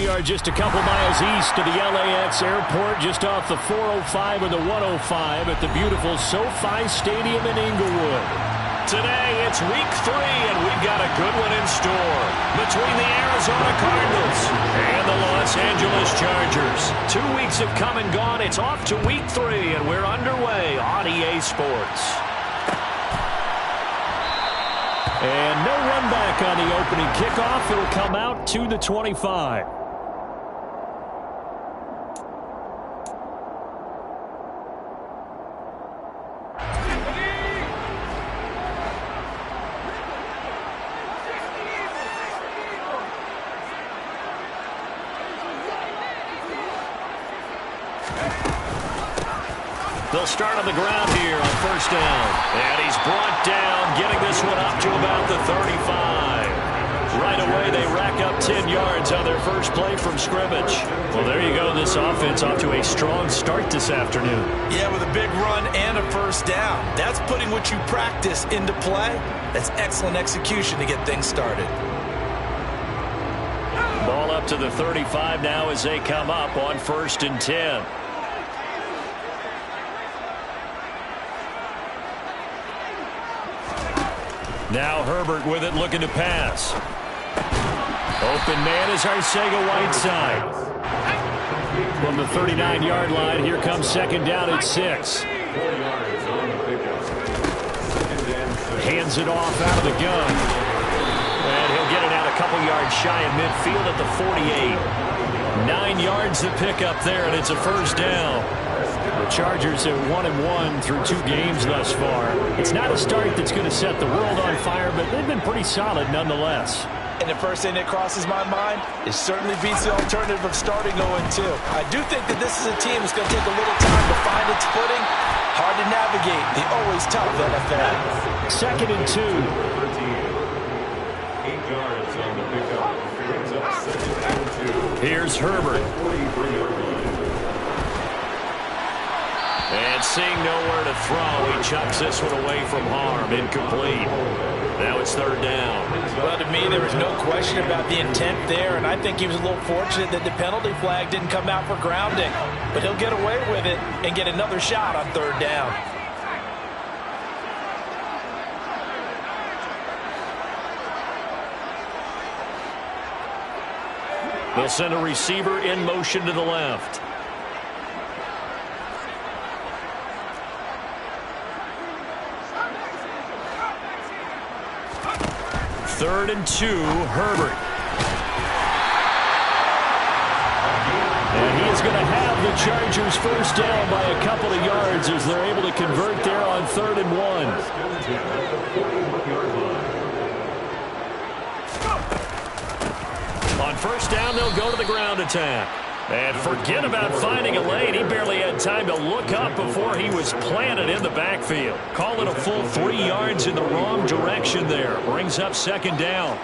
are just a couple miles east of the LAX airport, just off the 405 and the 105 at the beautiful SoFi Stadium in Inglewood. Today, it's week 3, and we've got a good one in store between the Arizona Cardinals and the Los Angeles Chargers. 2 weeks have come and gone. It's off to week 3, and we're underway on EA Sports. And no run back on the opening kickoff. It'll come out to the 25. They'll start on the ground here on first down. And he's brought down, getting this one up to about the 35. Right away, they rack up 10 yards on their first play from scrimmage. Well, there you go. This offense off to a strong start this afternoon. Yeah, with a big run and a first down. That's putting what you practice into play. That's excellent execution to get things started. Ball up to the 35 now as they come up on first and 10. Now Herbert with it, looking to pass. Open man is Arcega-Whiteside. From the 39-yard line, here comes second down at 6. Hands it off out of the gun. And he'll get it out a couple yards shy of midfield at the 48. 9 yards to pick up there, and it's a first down. The Chargers are 1-1 through 2 games thus far. It's not a start that's going to set the world on fire, but they've been pretty solid nonetheless. And the first thing that crosses my mind is certainly beats the alternative of starting 0-2. I do think that this is a team that's going to take a little time to find its footing. Hard to navigate the always tough NFL. Second and 2. 8 yards on the pickup. Brings up second and 2. Here's Herbert. And seeing nowhere to throw, he chucks this one away from harm. Incomplete. Now it's third down. Well, to me, there was no question about the intent there, and I think he was a little fortunate that the penalty flag didn't come out for grounding. But he'll get away with it and get another shot on third down. They'll send a receiver in motion to the left. Third and 2, Herbert. And he is going to have the Chargers first down by a couple of yards as they're able to convert there on 3rd and 1. On first down, they'll go to the ground attack. And forget about finding a lane. He barely had time to look up before he was planted in the backfield. Call it a full 3 yards in the wrong direction there. Brings up second down.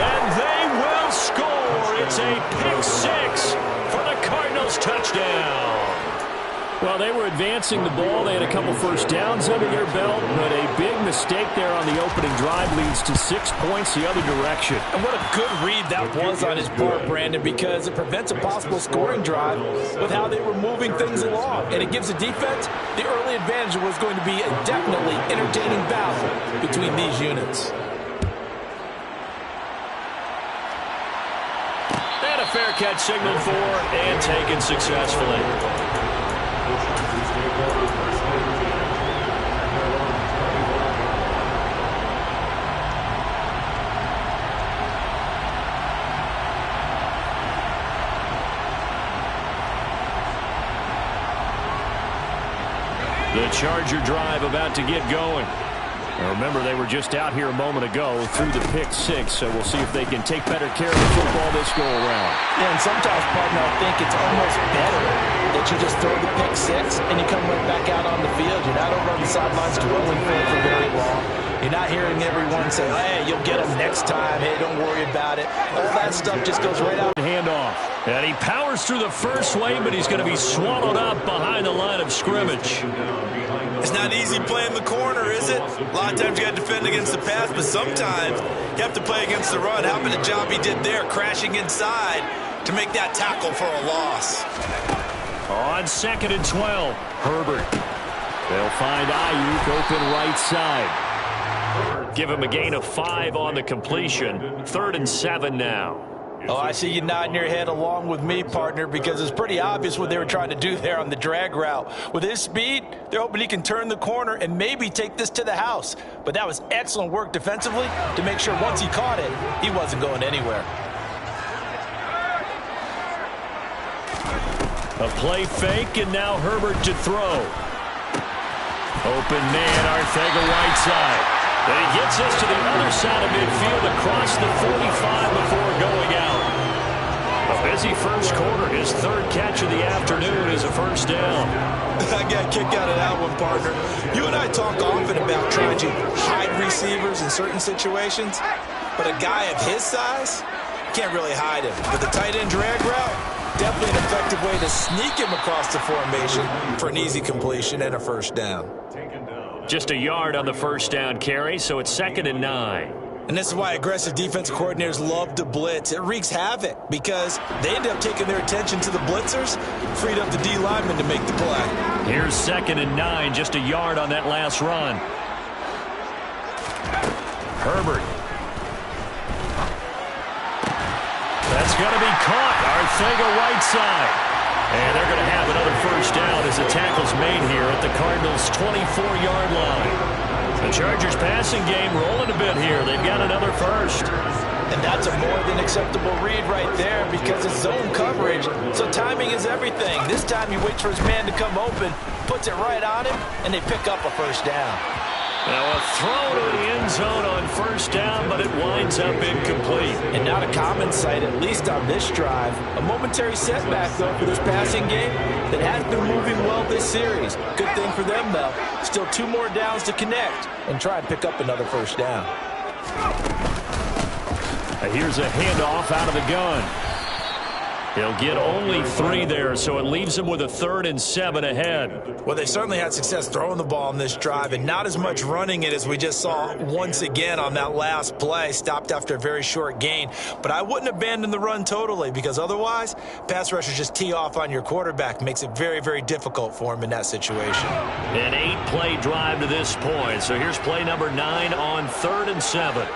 And they will score. It's a pick 6 for the Cardinals touchdown. Well, they were advancing the ball. They had a couple first downs under their belt, but a big mistake there on the opening drive leads to 6 points the other direction. And what a good read that was on his part, Brandon, because it prevents a possible scoring drive with how they were moving things along. And it gives the defense the early advantage. Was going to be a definitely entertaining battle between these units. And a fair catch signaled for and taken successfully. The Charger drive about to get going. Now remember, they were just out here a moment ago through the pick 6, so we'll see if they can take better care of the football this go-around. Yeah, and sometimes, partner, I think it's almost better that you just throw the pick 6 and you come right back out on the field. You're not over on the sidelines dwelling for very long. You're not hearing everyone say, hey, you'll get them next time. Hey, don't worry about it. All that stuff just goes right out. Handoff. And he powers through the first wave, but he's going to be swallowed up behind the line of scrimmage. It's not easy playing the corner, is it? A lot of times you got to defend against the pass, but sometimes you have to play against the run. How about the job he did there, crashing inside to make that tackle for a loss? On 2nd and 12, Herbert. They'll find Ayuk open right side. Give him a gain of 5 on the completion. 3rd and 7 now. Oh, I see you nodding your head along with me, partner, because it's pretty obvious what they were trying to do there on the drag route. With his speed, they're hoping he can turn the corner and maybe take this to the house. But that was excellent work defensively to make sure once he caught it, he wasn't going anywhere. A play fake, and now Herbert to throw. Open man, Arcega-Whiteside. Then he gets us to the other side of midfield across the 45 before going out. A busy first quarter. His 3rd catch of the afternoon is a first down. I got a kick out of that one, partner. You and I talk often about trying to hide receivers in certain situations, but a guy of his size can't really hide him. With the tight end drag route, definitely an effective way to sneak him across the formation for an easy completion and a first down. Just a yard on the first down carry, so it's 2nd and 9. And this is why aggressive defensive coordinators love to blitz. It wreaks havoc because they end up taking their attention to the blitzers, freed up the D lineman to make the play. Here's 2nd and 9, just a yard on that last run. Herbert. That's going to be caught. Arcega-Whiteside. And they're going to have another first down as the tackle's made here at the Cardinals' 24-yard line. The Chargers passing game rolling a bit here. They've got another first. And that's a more than acceptable read right there because it's zone coverage, so timing is everything. This time he waits for his man to come open, puts it right on him, and they pick up a first down. Now a throw to the end zone on first down, but it winds up incomplete. And not a common sight, at least on this drive. A momentary setback, though, for this passing game that has been moving well this series. Good thing for them, though. Still 2 more downs to connect and try and pick up another first down. Here's a handoff out of the gun. He'll get only 3 there, so it leaves him with a 3rd and 7 ahead. Well, they certainly had success throwing the ball in this drive and not as much running it as we just saw once again on that last play. Stopped after a very short gain. But I wouldn't abandon the run totally because otherwise, pass rushers just tee off on your quarterback. Makes it very, very difficult for him in that situation. An 8-play drive to this point. So here's play number 9 on 3rd and 7.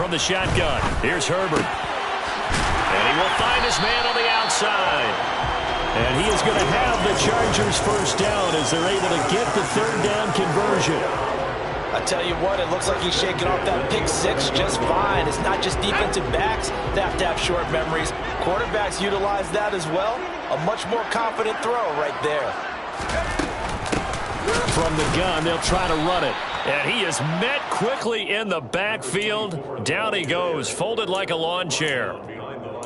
From the shotgun, here's Herbert. And he will find his man on the outside. And he is going to have the Chargers first down as they're able to get the 3rd down conversion. I tell you what, it looks like he's shaking off that pick 6 just fine. It's not just defensive backs that have to have short memories. Quarterbacks utilize that as well. A much more confident throw right there. From the gun, they'll try to run it. And he is met quickly in the backfield. Down he goes, folded like a lawn chair.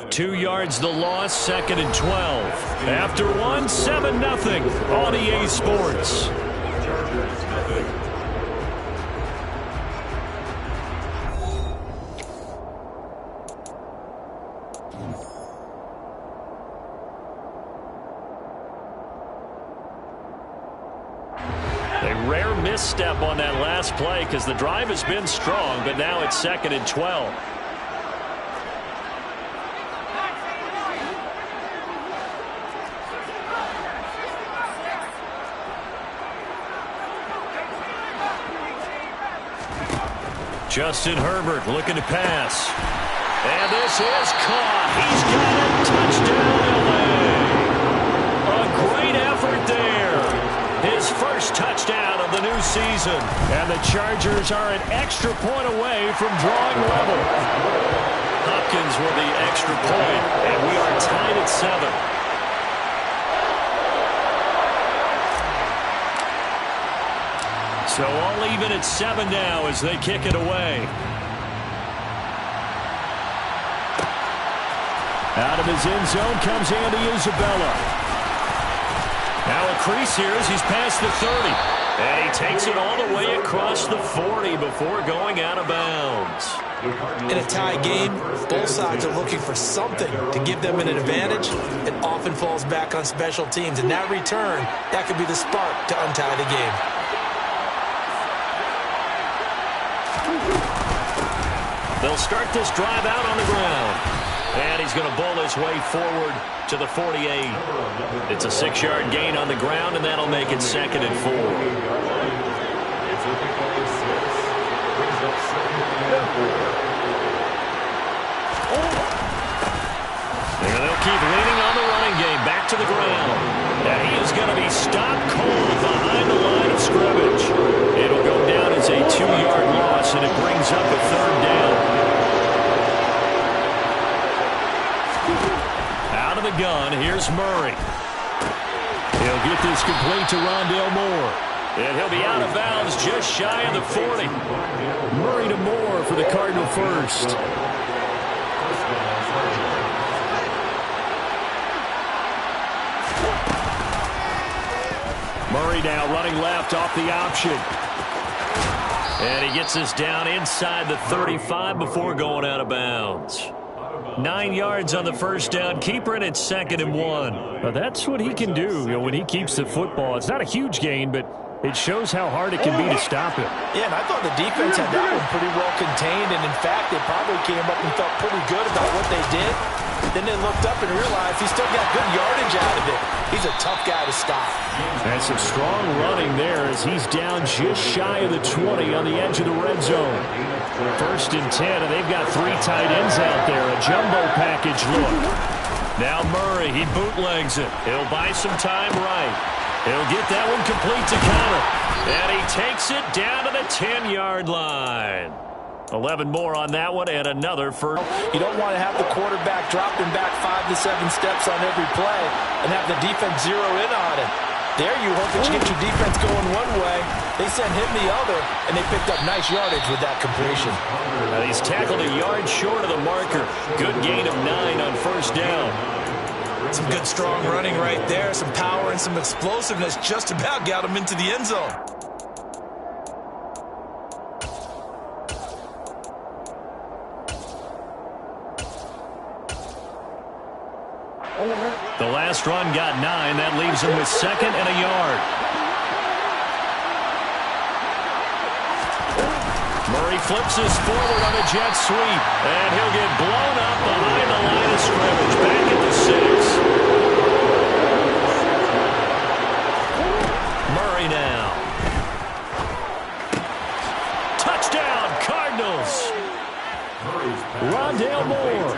2 yards the loss, 2nd and 12. After 1, 7-0 on EA Sports. A rare misstep on that last play because the drive has been strong, but now it's 2nd and 12. Justin Herbert looking to pass. And this is caught. He's got it. Touchdown, LA. A great effort there. His first touchdown of the new season. And the Chargers are an extra point away from drawing level. Hopkins with the extra point, and we are tied at 7. So all even at 7 now as they kick it away. Out of his end zone comes Andy Isabella. Now a crease here as he's past the 30. And he takes it all the way across the 40 before going out of bounds. In a tie game, both sides are looking for something to give them an advantage. It often falls back on special teams, and that return, that could be the spark to untie the game. They'll start this drive out on the ground. And he's going to bowl his way forward to the 48. It's a 6-yard gain on the ground, and that'll make it 2nd and 4. And they'll keep leaning on the running game. Back to the ground. And he is going to be stopped cold behind the line of scrimmage. It'll go down as a 2-yard loss, and it brings up a 3rd down. Out of the gun, here's Murray. He'll get this complete to Rondale Moore. And he'll be out of bounds just shy of the 40. Murray to Moore for the Cardinal first. Murray now running left off the option. And he gets this down inside the 35 before going out of bounds. 9 yards on the first down. Keeper, and it's 2nd and 1. Well, that's what he can do, when he keeps the football. It's not a huge gain, but it shows how hard it can be to stop him. Yeah, and I thought the defense had that one pretty well contained, and in fact, they probably came up and felt pretty good about what they did. Then they looked up and realized he still got good yardage out of it. He's a tough guy to stop. And some strong running there as he's down just shy of the 20 on the edge of the red zone. 1st and 10, and they've got 3 tight ends out there. A jumbo package look. Now Murray, he bootlegs it. He'll buy some time right. He'll get that one complete to Connor. And he takes it down to the 10-yard line. 11 more on that one, and another for... You don't want to have the quarterback dropping back 5 to 7 steps on every play and have the defense zero in on it. There you hope that you get your defense going one way. They sent him the other, and they picked up nice yardage with that completion. He's tackled a yard short of the marker. Good gain of 9 on 1st down. Some good strong running right there. Some power and some explosiveness just about got him into the end zone. The last run got 9. That leaves him with 2nd and a yard. Murray flips this forward on a jet sweep. And he'll get blown up behind the line of scrimmage. Back at the 6. Murray now. Touchdown, Cardinals. Rondale Moore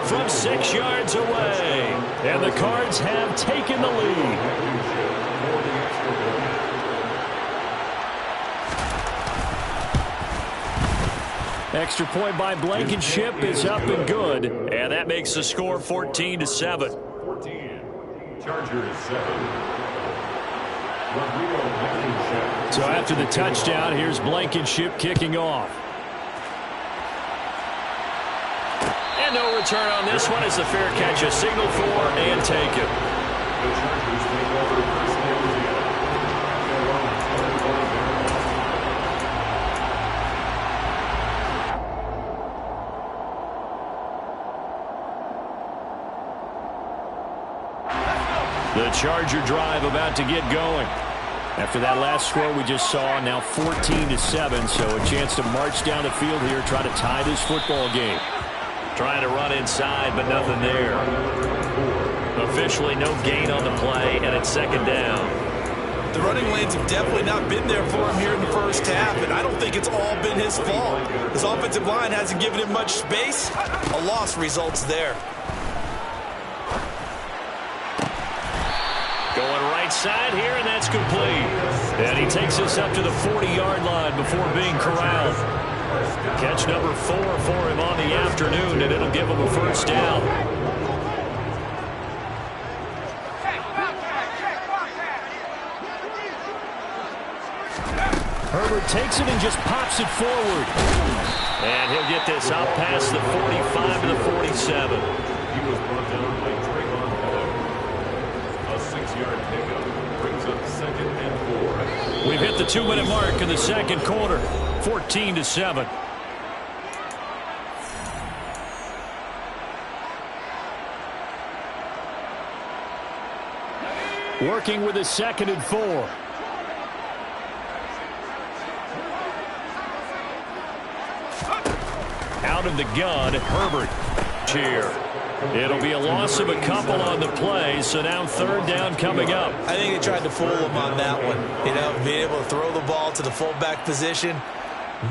from 6 yards away. And the Cards have taken the lead. Extra point by Blankenship is up and good. And that makes the score 14-7. 14. Chargers 7. Rodrigo Blankenship. So after the touchdown, here's Blankenship kicking off. And no return on this one as the fair catch is signaled for and taken. The Chargers take over first down. The Charger drive about to get going. After that last score we just saw, now 14-7, so a chance to march down the field here, try to tie this football game. Trying to run inside, but nothing there. Officially no gain on the play, and it's 2nd down. The running lanes have definitely not been there for him here in the first half, and I don't think it's all been his fault. His offensive line hasn't given him much space. A loss results there. Going right side here, and that's complete. And he takes us up to the 40-yard line before being corralled. Catch number 4 for him on the afternoon, and it'll give him a first down. Herbert takes it and just pops it forward. And he'll get this out past the 45 to the 47. He was brought down by Trayvon Keller. A 6-yard pickup brings up 2nd and 4. We've hit the 2-minute mark in the second quarter. 14-7. Working with a 2nd and 4. Out of the gun, Herbert here. It'll be a loss of a couple on the play, so now 3rd down coming up. I think they tried to fool him on that one. You know, being able to throw the ball to the fullback position.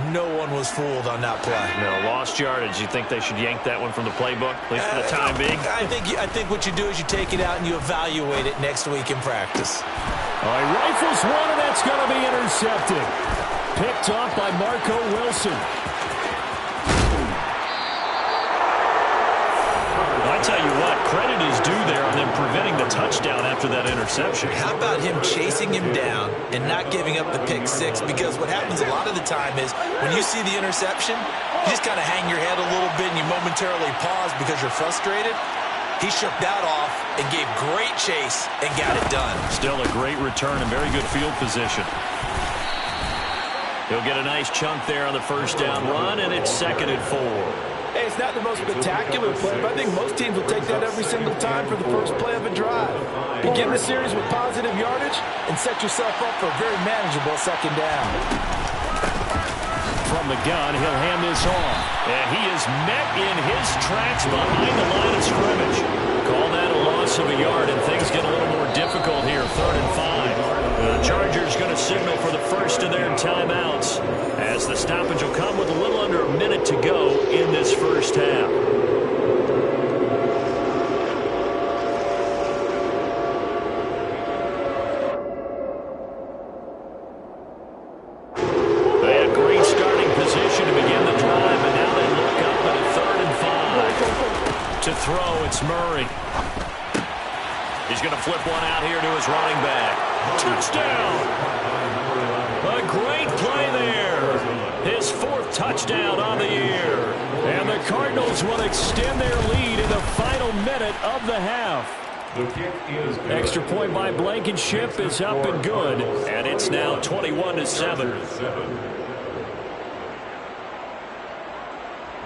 No one was fooled on that play. No, lost yardage. You think they should yank that one from the playbook, at least for the time being? I think what you do is you take it out and you evaluate it next week in practice. All right, rifles one, and that's going to be intercepted. Picked off by Marco Wilson. I tell you what, credit is due there on them preventing the touchdown after that interception. How about him chasing him down and not giving up the pick six? Because what happens a lot of the time is when you see the interception, you just kind of hang your head a little bit and you momentarily pause because you're frustrated. He shook that off and gave great chase and got it done. Still a great return and very good field position. He'll get a nice chunk there on the 1st down run, and it's 2nd and 4. Hey, it's not the most spectacular play, but I think most teams will take that every single time for the first play of a drive. Begin the series with positive yardage and set yourself up for a very manageable 2nd down. From the gun, he'll hand this off. And he is met in his tracks behind the line of scrimmage. Call that a loss of a yard, and things get a little more difficult here, 3rd and 5. The Chargers going to signal for the first of their timeouts as the stoppage will come with a little under a minute to go in this first half. They had great starting position to begin the drive, and now they look up at a 3rd and 5. To throw, it's Murray. He's going to flip one out here to his running back. Touchdown! A great play there. His 4th touchdown on the year. And the Cardinals will extend their lead in the final minute of the half. The kick is good. Extra point by Blankenship is up and good. And it's now 21-7.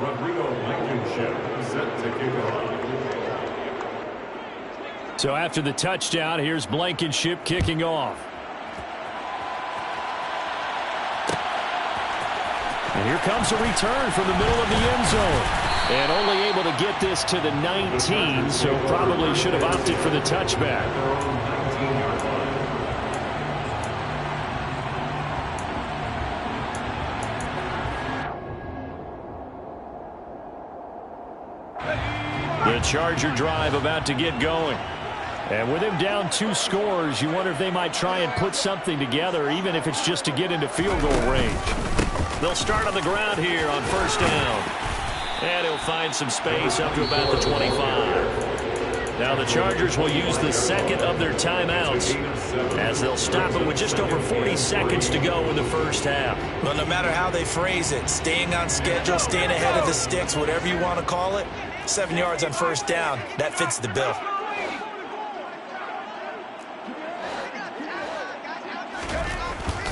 Rodrigo Blankenship set to kick off. So after the touchdown, here's Blankenship kicking off. And here comes a return from the middle of the end zone. And only able to get this to the 19, so probably should have opted for the touchback. The Charger drive about to get going. And with him down 2 scores, you wonder if they might try and put something together, even if it's just to get into field goal range. They'll start on the ground here on 1st down. And he'll find some space up to about the 25. Now the Chargers will use the 2nd of their timeouts as they'll stop it with just over 40 seconds to go in the first half. Well, no matter how they phrase it, staying on schedule, staying ahead of the sticks, whatever you want to call it, 7 yards on 1st down, that fits the bill.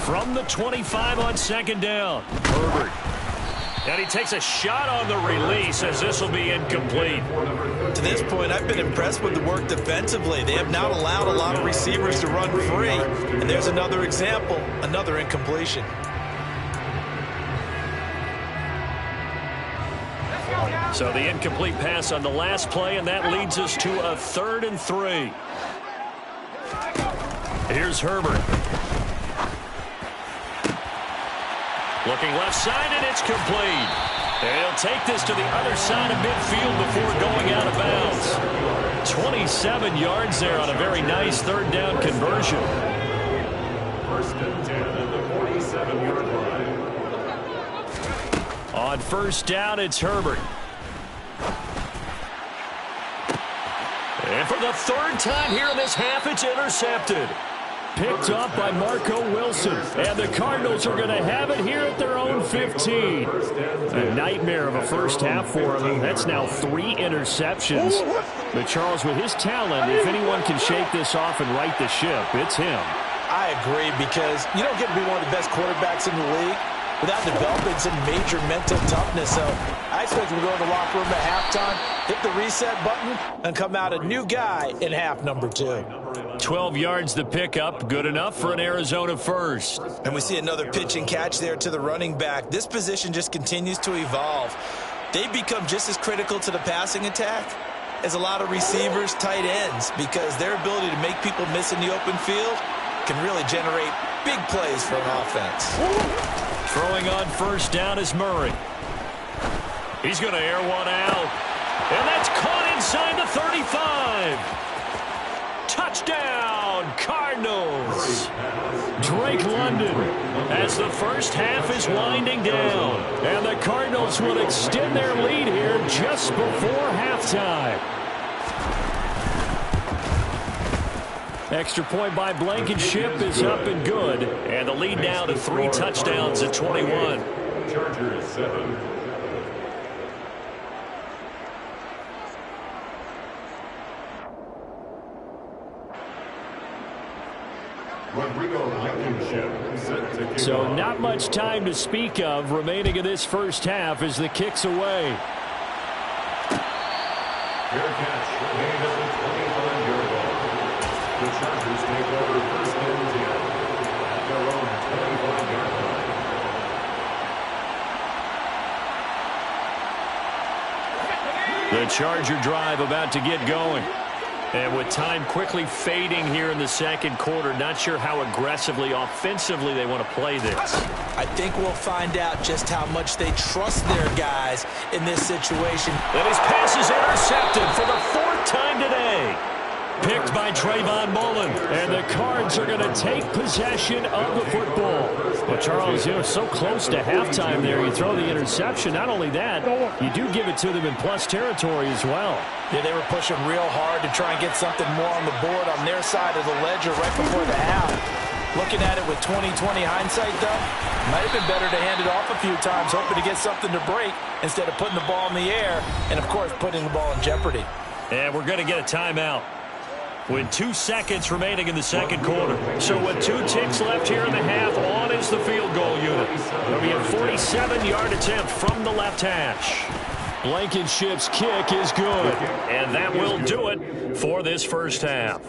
From the 25 on 2nd down, Herbert. And he takes a shot on the release as this will be incomplete. To this point, I've been impressed with the work defensively. They have not allowed a lot of receivers to run free. And there's another example, another incompletion. So the incomplete pass on the last play, and that leads us to a 3rd and 3. Here's Herbert. Looking left side, and it's complete. And he'll take this to the other side of midfield before going out of bounds. 27 yards there on a very nice 3rd down conversion. 1st and 10 at the 47-yard line. On 1st down, it's Herbert. And for the 3rd time here in this half, it's intercepted. picked off by Marco Wilson. And the Cardinals are going to have it here at their own 15. A nightmare of a first half for him. That's now 3 interceptions. But Charles, with his talent, if anyone can shake this off and right the ship, it's him. I agree, because you don't get to be one of the best quarterbacks in the league without developing some major mental toughness. So I expect him to go in the locker room at halftime, hit the reset button, and come out a new guy in half number 2. 12 yards the pickup, good enough for an Arizona first. And we see another pitch and catch there to the running back. This position just continues to evolve. They become just as critical to the passing attack as a lot of receivers, tight ends, because their ability to make people miss in the open field can really generate big plays for an offense. Throwing on first down is Murray. He's going to air one out. And that's caught inside the 35. Touchdown, Cardinals. Drake London as the first half is winding down. And the Cardinals will extend their lead here just before halftime. Extra point by Blankenship is up and good. And the lead now to 3 touchdowns at 21. Chargers 7. Rodrigo Blankenship set to kick So off. not much time to speak of remaining in this first half as the kick's away. Fair catch made at the 25-yard line. The Chargers take over first and 10 at their own 25-yard line. The Charger drive about to get going. And with time quickly fading here in the second quarter, not sure how aggressively, offensively they want to play this. I think we'll find out just how much they trust their guys in this situation. And his pass is intercepted for the 4th time today. Picked by Trayvon Mullen. And the Cards are going to take possession of the football. But Charles, so close to halftime there. You throw the interception. Not only that, you do give it to them in plus territory as well. Yeah, they were pushing real hard to try and get something more on the board on their side of the ledger right before the half. Looking at it with 20/20 hindsight, though, might have been better to hand it off a few times, hoping to get something to break instead of putting the ball in the air and, of course, putting the ball in jeopardy. And we're going to get a timeout with 2 seconds remaining in the second quarter. So with 2 ticks left here in the half, on is the field goal unit. It'll be a 47-yard attempt from the left hash. Blankenship's kick is good. And that will do it for this first half.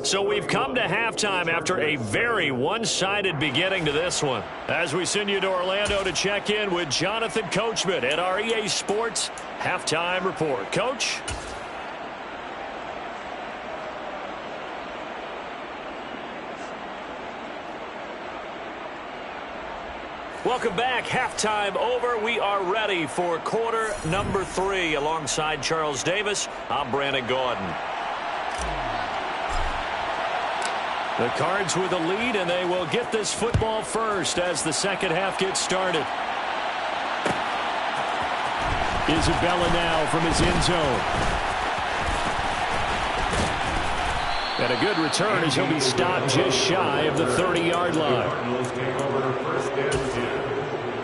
So we've come to halftime after a very one-sided beginning to this one. As we send you to Orlando to check in with Jonathan Coachman at our EA Sports Halftime Report. Coach? Welcome back. Halftime over. We are ready for quarter number 3. Alongside Charles Davis, I'm Brandon Gaudin. The Cards with a lead, and they will get this football first as the second half gets started. Isabella now from his end zone. And a good return as he'll be stopped just shy of the 30-yard line. Cardinals take over first and 10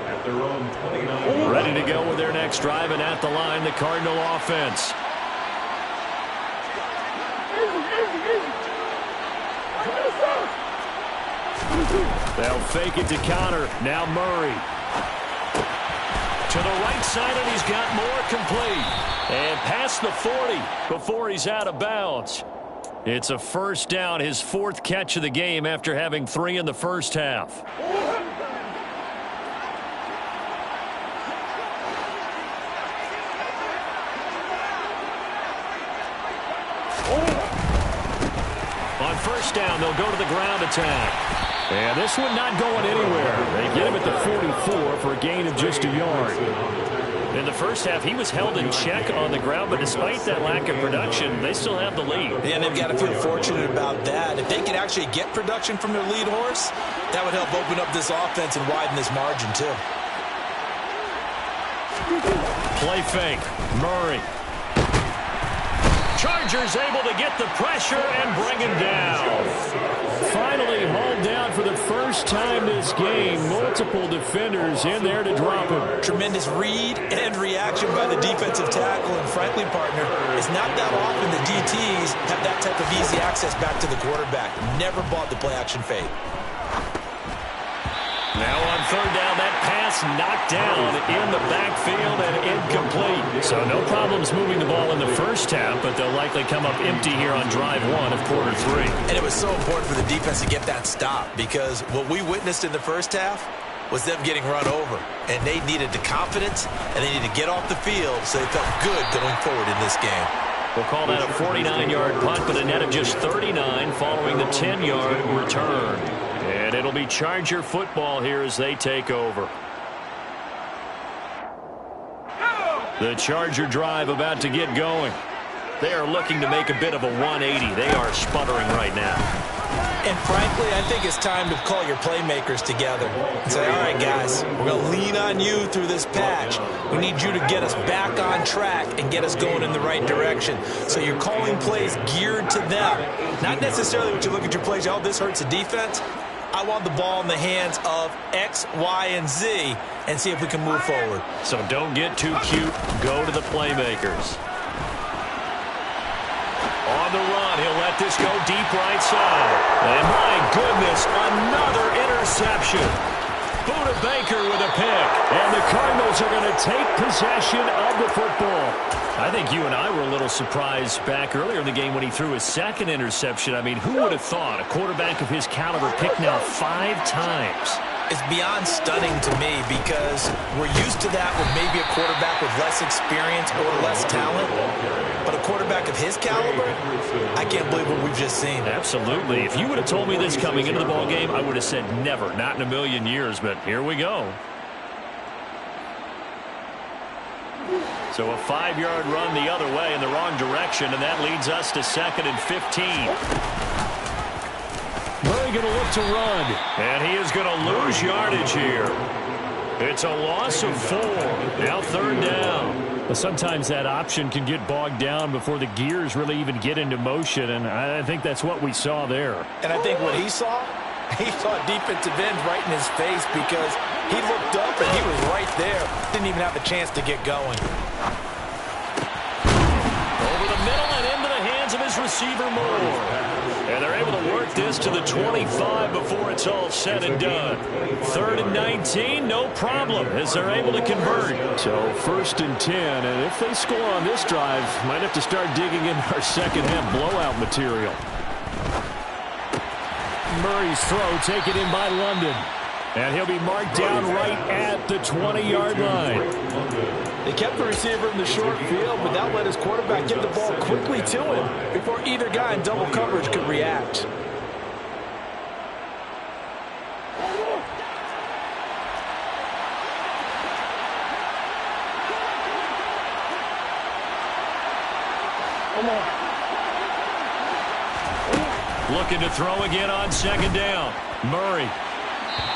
at their own 29. Ready to go with their next drive, and at the line, the Cardinal offense. They'll fake it to Connor. Now Murray. To the right side, and he's got more complete. And past the 40 before he's out of bounds. It's a first down, his 4th catch of the game after having 3 in the first half. On first down, they'll go to the ground attack. And this one not going anywhere. They get him at the 44 for a gain of just a yard. In the first half, he was held in check on the ground, but despite that lack of production, they still have the lead. And they've got to feel fortunate about that. If they can actually get production from their lead horse, that would help open up this offense and widen this margin, too. Play fake. Murray. Chargers able to get the pressure and bring him down. Finally hauled down for the first time this game. Multiple defenders in there to drop him. Tremendous read and reaction by the defensive tackle. And frankly, partner, it's not that often the DTs have that type of easy access back to the quarterback. Never bought the play-action fade. Now on third down, that pass knocked down in the backfield and incomplete. So no problems moving the ball in the first half, but they'll likely come up empty here on drive one of quarter three. And it was so important for the defense to get that stop because what we witnessed in the first half was them getting run over. And they needed the confidence, and they needed to get off the field so they felt good going forward in this game. We'll call that a 49-yard punt, but a net of just 39 following the 10-yard return. And it'll be Charger football here as they take over. The Charger drive about to get going. They are looking to make a bit of a 180. They are sputtering right now. And frankly, I think it's time to call your playmakers together and say, all right, guys, we're going to lean on you through this patch. We need you to get us back on track and get us going in the right direction. So you're calling plays geared to them. Not necessarily what you look at your plays, oh, this hurts the defense. I want the ball in the hands of X, Y, and Z and see if we can move forward. So don't get too cute. Go to the playmakers. On the run, he'll let this go deep right side. And my goodness, another interception. Buda Baker with a pick. And the Cardinals are going to take possession of the football. I think you and I were a little surprised back earlier in the game when he threw his second interception. I mean, who would have thought a quarterback of his caliber picked now 5 times? It's beyond stunning to me because we're used to that with maybe a quarterback with less experience or less talent. But a quarterback of his caliber, I can't believe what we've just seen. Absolutely. If you would have told me this coming into the ball game, I would have said never, not in a million years. But here we go. So a 5-yard run the other way in the wrong direction, and that leads us to 2nd and 15. Murray going to look to run, and he is going to lose yardage here. It's a loss of 4. Now 3rd down. Well, sometimes that option can get bogged down before the gears really even get into motion, and I think that's what we saw there. And I think what he saw defensive end right in his face because he looked up and he was right there. Didn't even have a chance to get going. Over the middle and into the hands of his receiver Moore. And they're able to work this to the 25 before it's all said and done. 3rd and 19, no problem, as they're able to convert. So 1st and 10, and if they score on this drive, might have to start digging in our second half blowout material. Murray's throw taken in by London. And he'll be marked down right at the 20-yard line. They kept the receiver in the short field, but that let his quarterback get the ball quickly to him before either guy in double coverage could react. Looking to throw again on 2nd down. Murray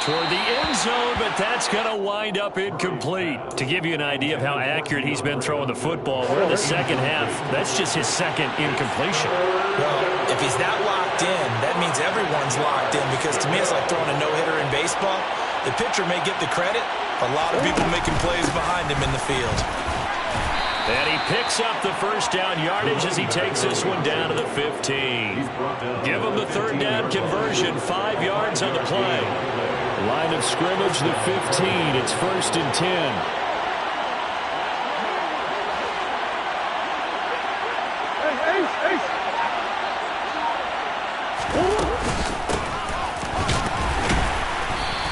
toward the end zone, but that's going to wind up incomplete. To give you an idea of how accurate he's been throwing the football, we're in the second half. That's just his 2nd incompletion. Well, if he's that locked in, that means everyone's locked in because to me it's like throwing a no-hitter in baseball. The pitcher may get the credit, but a lot of people making plays behind him in the field. And he picks up the 1st down yardage as he takes this one down to the 15. Give him the 3rd down conversion, 5 yards on the play. Line of scrimmage, the 15. It's 1st and 10.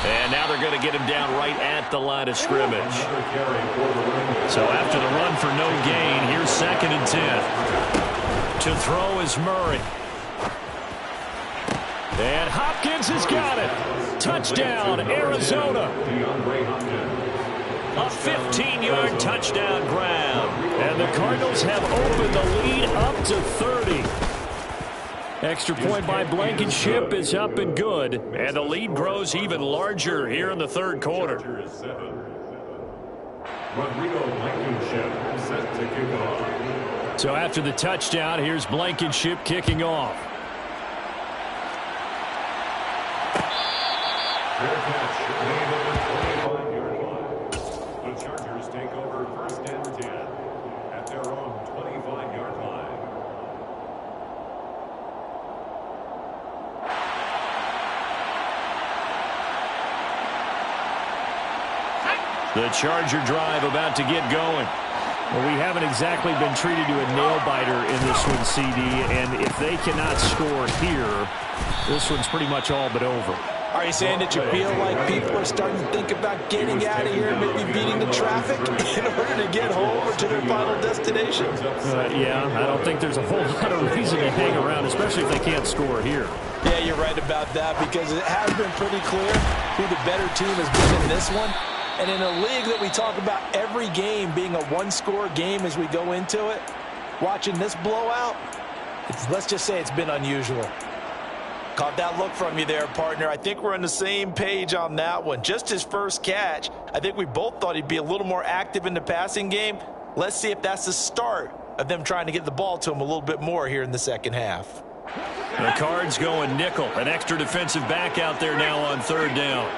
And now they're going to get him down right at the line of scrimmage. So after the run for no gain, here's 2nd and 10. To throw is Murray. And Hopkins has got it. Touchdown, Arizona. A 15-yard touchdown grab. And the Cardinals have opened the lead up to 30. Extra point by Blankenship is up and good. And the lead grows even larger here in the 3rd quarter. Rodrigo Blankenship set to kick off. So after the touchdown, here's Blankenship kicking off. Fair catch, made at the 25-yard line. The Chargers take over 1st and 10 at their own 25-yard line. The Charger drive about to get going. Well, we haven't exactly been treated to a nail-biter in this one, CD, and if they cannot score here, this one's pretty much all but over. Are you saying that you feel like people are starting to think about getting out of here, maybe beating the traffic in order to get home or to their final destination? Yeah, I don't think there's a whole lot of reason to hang around, especially if they can't score here. Yeah, you're right about that, because it has been pretty clear who the better team has been in this one. And in a league that we talk about every game being a one-score game as we go into it, watching this blowout, let's just say it's been unusual. Caught that look from you there, partner. I think we're on the same page on that one. Just his first catch, I think we both thought he'd be a little more active in the passing game. Let's see if that's the start of them trying to get the ball to him a little bit more here in the second half. The Cards going nickel. An extra defensive back out there now on 3rd down.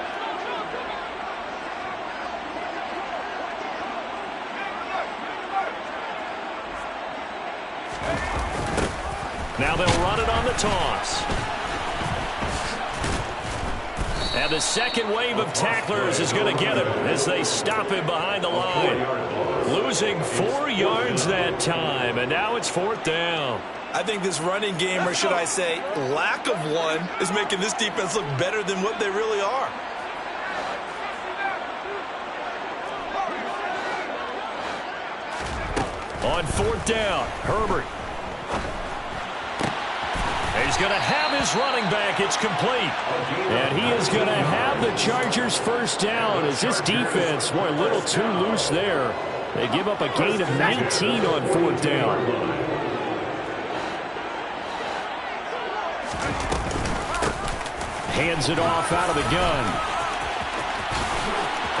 Now they'll run it on the toss. And the second wave of tacklers is going to get him as they stop him behind the line. Losing 4 yards that time, and now it's 4th down. I think this running game, or should I say lack of one, is making this defense look better than what they really are. On 4th down, Herbert. He's going to have his running back. It's complete. And he is going to have the Chargers first down as this defense, boy, a little too loose there. They give up a gain of 19 on 4th down. Hands it off out of the gun.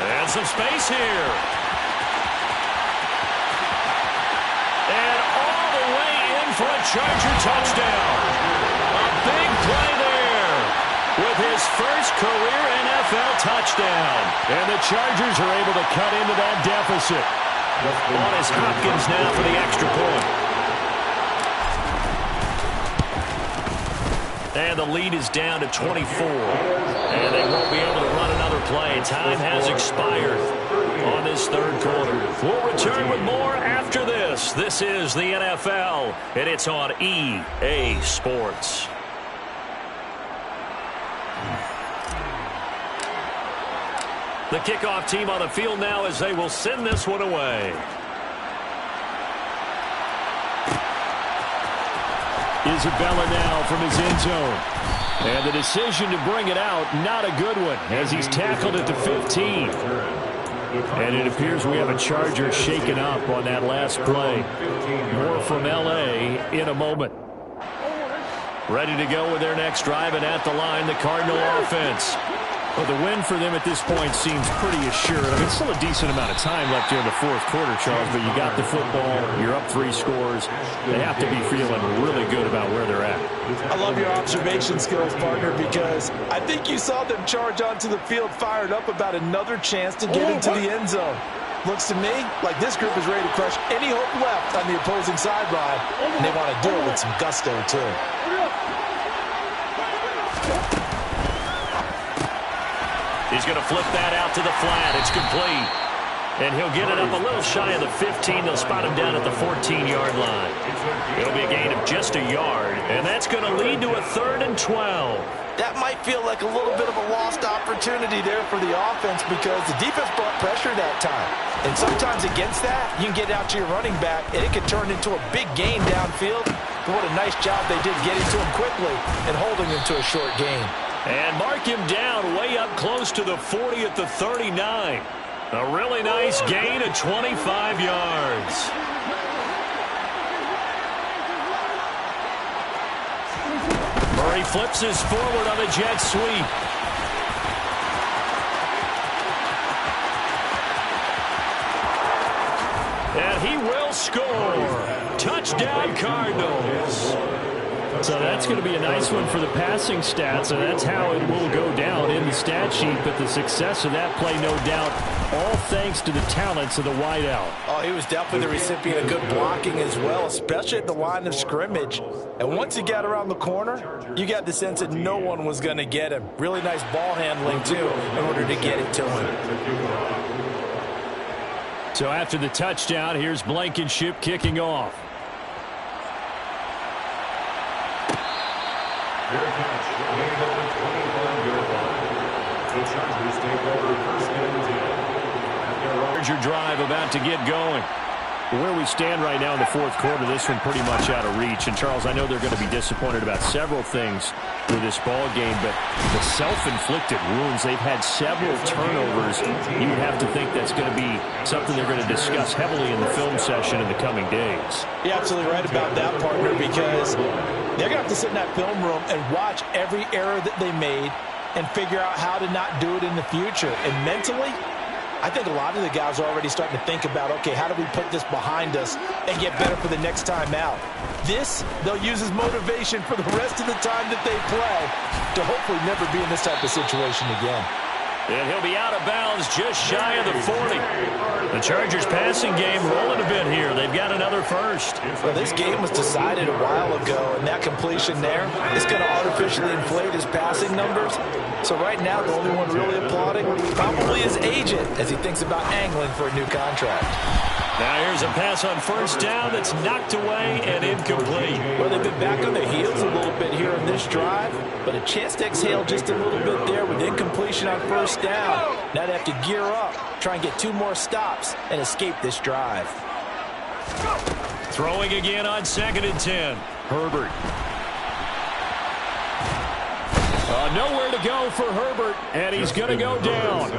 And some space here. And all the way in for a Charger touchdown. Big play there with his first career NFL touchdown. And the Chargers are able to cut into that deficit. On is Hopkins now for the extra point. And the lead is down to 24. And they won't be able to run another play. Time has expired on this 3rd quarter. We'll return with more after this. This is the NFL, and it's on EA Sports. The kickoff team on the field now as they will send this one away. Isabella now from his end zone. And the decision to bring it out, not a good one, as he's tackled at the 15. And it appears we have a Charger shaken up on that last play. More from L.A. in a moment. Ready to go with their next drive, and at the line, the Cardinal offense. Well, the win for them at this point seems pretty assured. I mean, still a decent amount of time left here in the 4th quarter, Charles, but you got the football, you're up 3 scores. They have to be feeling really good about where they're at. I love your observation skills, partner, because I think you saw them charge onto the field fired up about another chance to get into the end zone. Looks to me like this group is ready to crush any hope left on the opposing sideline, and they want to do it with some gusto, too. He's going to flip that out to the flat. It's complete. And he'll get it up a little shy of the 15. They'll spot him down at the 14-yard line. It'll be a gain of just a yard. And that's going to lead to a 3rd and 12. That might feel like a little bit of a lost opportunity there for the offense because the defense brought pressure that time. And sometimes against that, you can get out to your running back, and it can turn into a big gain downfield. But what a nice job they did getting to him quickly and holding him to a short gain. And mark him down way up close to the 40 at the 39. A really nice gain of 25 yards. Murray flips his forward on a jet sweep. And he will score. Touchdown, Cardinals. So that's going to be a nice one for the passing stats, and that's how it will go down in the stat sheet. But the success of that play, no doubt, all thanks to the talents of the wideout. Oh, he was definitely the recipient of good blocking as well, especially at the line of scrimmage. And once he got around the corner, you got the sense that no one was going to get him. Really nice ball handling, too, in order to get it to him. So after the touchdown, here's Blankenship kicking off. Fair catch, made at the 25-yard line. The Chargers take over first and 10. Here's your drive about to get going. Where we stand right now in the fourth quarter, this one pretty much out of reach. And, Charles, I know they're going to be disappointed about several things with this ball game, but the self-inflicted wounds, they've had several turnovers. You would have to think that's going to be something they're going to discuss heavily in the film session in the coming days. You're absolutely right about that, partner, because they're going to have to sit in that film room and watch every error that they made and figure out how to not do it in the future. And mentally, I think a lot of the guys are already starting to think about, okay, how do we put this behind us and get better for the next time out? This, they'll use as motivation for the rest of the time that they play to hopefully never be in this type of situation again. And he'll be out of bounds just shy of the 40. The Chargers passing game rolling a bit here. They've got another first. Well, this game was decided a while ago, and that completion there is going to artificially inflate his passing numbers. So right now, the only one really applauding probably his agent as he thinks about angling for a new contract. Now here's a pass on first down that's knocked away and incomplete. Well, they've been back on their heels a little bit here in this drive, but a chance to exhale just a little bit there with incompletion on first down. Now they have to gear up, try and get 2 more stops, and escape this drive. Throwing again on 2nd and 10. Herbert. Nowhere to go for Herbert, and he's going to go down.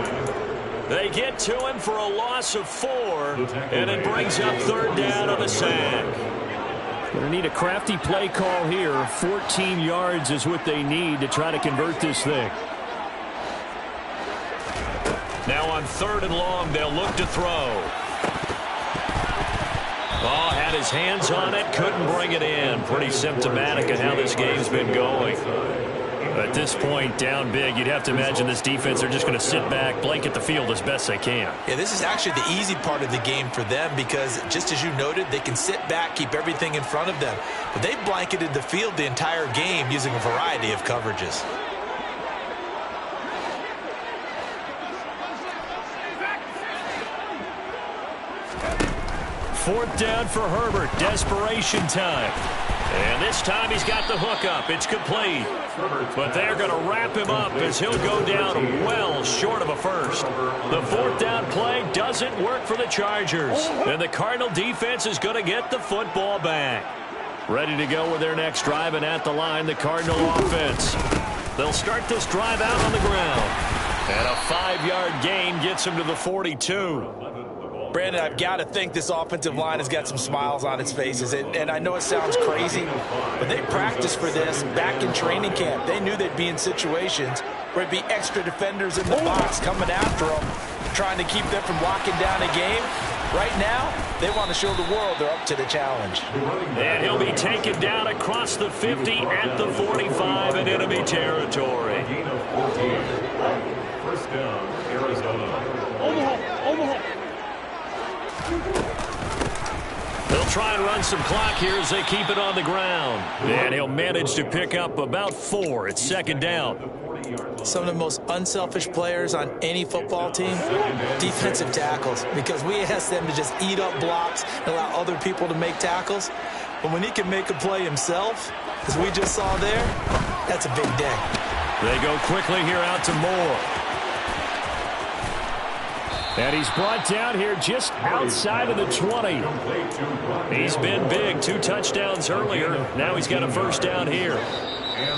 They get to him for a loss of 4, and it brings up 3rd down on the sack. Going to need a crafty play call here. 14 yards is what they need to try to convert this thing. Now on 3rd and long, they'll look to throw. Oh, had his hands on it, couldn't bring it in. Pretty symptomatic of how this game's been going. At this point, down big, you'd have to imagine this defense, they're just going to sit back, blanket the field as best they can. Yeah, this is actually the easy part of the game for them because, just as you noted, they can sit back, keep everything in front of them. But they blanketed the field the entire game using a variety of coverages. Fourth down for Herbert. Desperation time. And this time he's got the hook up. It's complete. But they're going to wrap him up as he'll go down well short of a first. The 4th down play doesn't work for the Chargers. And the Cardinal defense is going to get the football back. Ready to go with their next drive, and at the line, the Cardinal offense. They'll start this drive out on the ground. And a 5-yard gain gets them to the 42. Brandon, I've got to think this offensive line has got some smiles on its faces. And I know it sounds crazy, but they practiced for this back in training camp. They knew they'd be in situations where it'd be extra defenders in the box coming after them, trying to keep them from locking down a game. Right now, they want to show the world they're up to the challenge. And he'll be taken down across the 50 at the 45 in enemy territory. First down, Arizona. They'll try and run some clock here as they keep it on the ground. And he'll manage to pick up about 4. It's 2nd down. Some of the most unselfish players on any football team, defensive tackles, because we ask them to just eat up blocks and allow other people to make tackles. But when he can make a play himself, as we just saw there, that's a big day. They go quickly here out to Moore. And he's brought down here just outside of the 20. He's been big. 2 touchdowns earlier. Now he's got a first down here.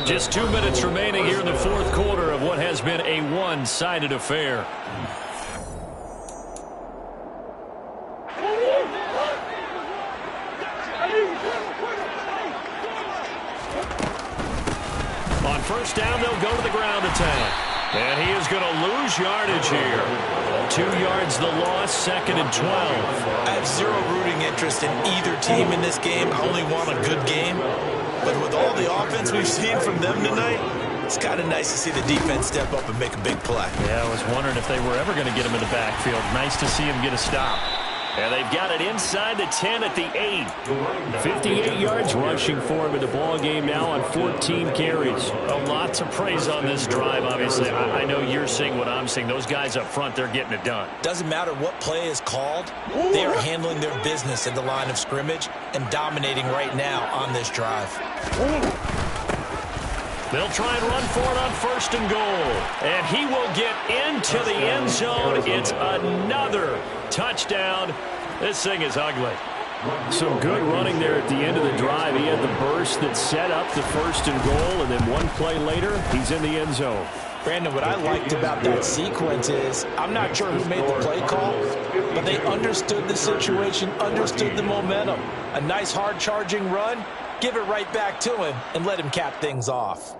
Just 2 minutes remaining here in the fourth quarter of what has been a one-sided affair. On first down, they'll go to the ground attack. And he is going to lose yardage here. 2 yards the loss, 2nd and 12. I have zero rooting interest in either team in this game. I only want a good game. But with all the offense we've seen from them tonight, it's kind of nice to see the defense step up and make a big play. Yeah, I was wondering if they were ever going to get him in the backfield. Nice to see him get a stop. And they've got it inside the 10 at the 8. 58 yards rushing for him in the ball game now on 14 carries. A lot to praise on this drive, obviously. I know you're seeing what I'm seeing. Those guys up front, they're getting it done. Doesn't matter what play is called. They are handling their business at the line of scrimmage and dominating right now on this drive. They'll try and run for it on 1st and goal. And he will get into the end zone. It's another touchdown. This thing is ugly. Some good running there at the end of the drive. He had the burst that set up the 1st and goal, and then one play later, he's in the end zone. Brandon, what I liked about that sequence is I'm not sure who made the play call, but they understood the situation, understood the momentum. A nice hard-charging run, give it right back to him, and let him cap things off.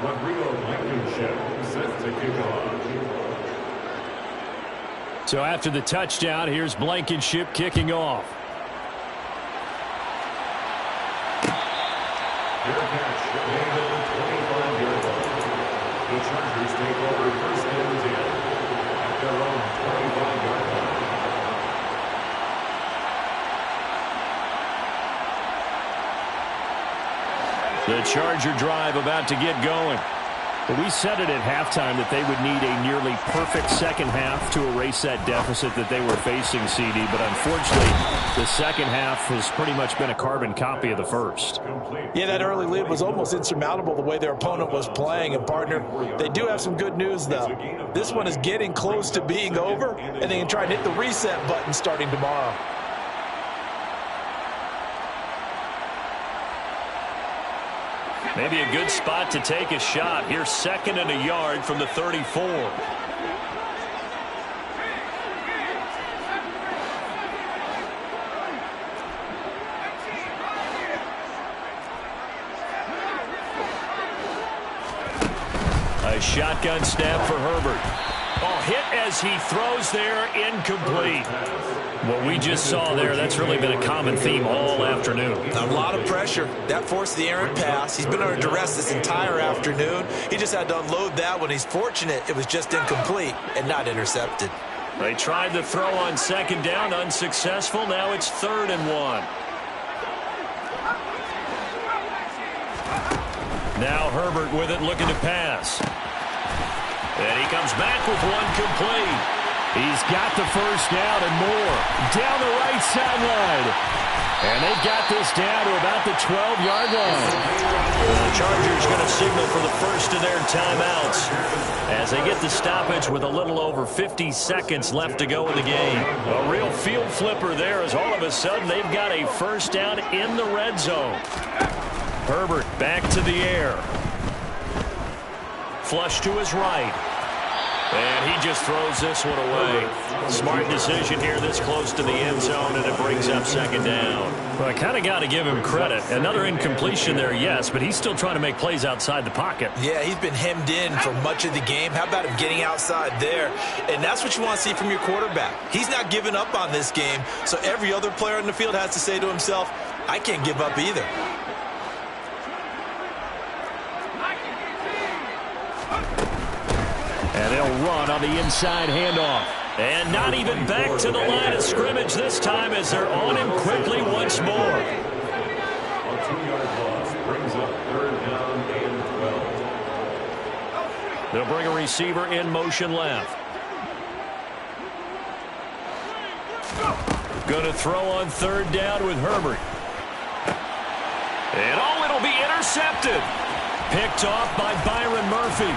Rodrigo Blankenship set to kick off. So after the touchdown, here's Blankenship kicking off. Fair catch made at the 25-yard line. The Chargers take over 1st and 10 at their own 25-yard line. The Charger drive about to get going. We said it at halftime that they would need a nearly perfect second half to erase that deficit that they were facing, CD. But unfortunately, the second half has pretty much been a carbon copy of the first. Yeah, that early lead was almost insurmountable the way their opponent was playing. And, partner, they do have some good news, though. This one is getting close to being over, and they can try and hit the reset button starting tomorrow. Maybe a good spot to take a shot. Here's 2nd and a yard from the 34. A shotgun snap for Herbert. Oh, hit as he throws there, incomplete. What we just saw there, that's really been a common theme all afternoon. A lot of pressure. That forced the errant pass. He's been under duress this entire afternoon. He just had to unload that one. He's fortunate it was just incomplete and not intercepted. They tried the throw on 2nd down, unsuccessful. Now it's 3rd and 1. Now Herbert with it, looking to pass. And he comes back with one complete. He's got the 1st down and more. Down the right sideline. And they've got this down to about the 12-yard line. The Chargers going to signal for the first of their timeouts as they get the stoppage with a little over 50 seconds left to go in the game. A real field flipper there as all of a sudden they've got a 1st down in the red zone. Herbert back to the air. Flush to his right. And he just throws this one away. Smart decision here this close to the end zone, and it brings up 2nd down. Well, I kind of got to give him credit. Another incompletion there, yes, but he's still trying to make plays outside the pocket. Yeah, he's been hemmed in for much of the game. How about him getting outside there? And that's what you want to see from your quarterback. He's not giving up on this game, so every other player in the field has to say to himself, I can't give up either. And they'll run on the inside handoff. And not even back to the line of scrimmage this time as they're on him quickly once more. A 2-yard loss brings up 3rd down and 12. They'll bring a receiver in motion left. Going to throw on 3rd down with Herbert. And oh, it'll be intercepted. Picked off by Byron Murphy.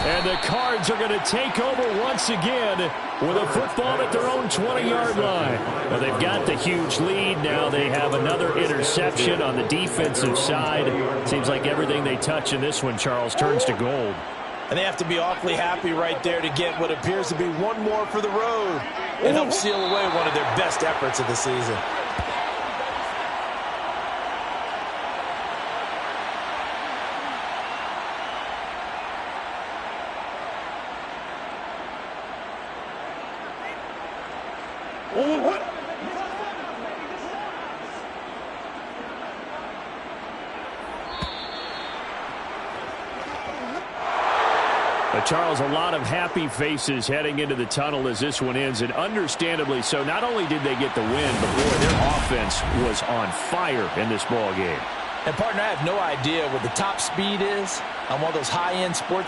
And the Cards are going to take over once again with a football at their own 20-yard line. Well, they've got the huge lead. Now they have another interception on the defensive side. Seems like everything they touch in this one, Charles, turns to gold. And they have to be awfully happy right there to get what appears to be one more for the road and help seal away one of their best efforts of the season. Charles, a lot of happy faces heading into the tunnel as this one ends, and understandably so. Not only did they get the win, but boy, their offense was on fire in this ball game. And partner, I have no idea what the top speed is on one of those high-end sports